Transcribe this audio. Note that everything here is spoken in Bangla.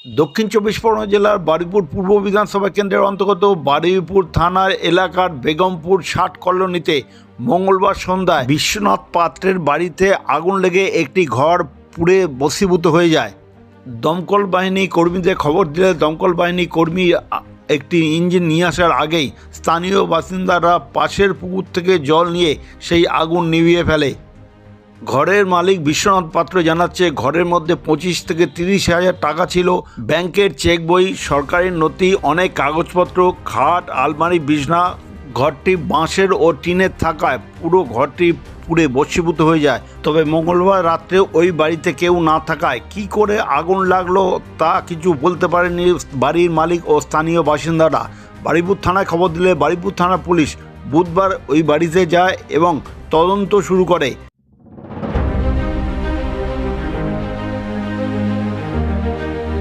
দক্ষিণ চব্বিশ পরগনা জেলার বারুইপুর পূর্ব বিধানসভা কেন্দ্রের অন্তর্গত বারুইপুর থানার এলাকার বেগমপুর ৬০ কলোনিতে মঙ্গলবার সন্ধ্যায় বিশ্বনাথ পাত্রের বাড়িতে আগুন লেগে একটি ঘর পুড়ে ভস্মীভূত হয়ে যায়। দমকল বাহিনী কর্মীদের খবর দিলে দমকল বাহিনী কর্মী একটি ইঞ্জিন নিয়ে আসার আগেই স্থানীয় বাসিন্দারা পাশের পুকুর থেকে জল নিয়ে সেই আগুন নিভিয়ে ফেলে। ঘরের মালিক বিশ্বনাথ পাত্র জানাচ্ছে, ঘরের মধ্যে 25 থেকে 30,000 টাকা ছিল, ব্যাংকের চেক বই, সরকারি নথি, অনেক কাগজপত্র, খাট, আলমারি, বিছনা। ঘরটি বাঁশের ও টিনের থাকায় পুরো ঘরটি পুড়ে ভস্মীভূত হয়ে যায়। তবে মঙ্গলবার রাত্রে ওই বাড়িতে কেউ না থাকায় কী করে আগুন লাগলো তা কিছু বলতে পারেনি বাড়ির মালিক ও স্থানীয় বাসিন্দারা। বারুইপুর থানায় খবর দিলে বারুইপুর থানা পুলিশ বুধবার ওই বাড়িতে যায় এবং তদন্ত শুরু করে।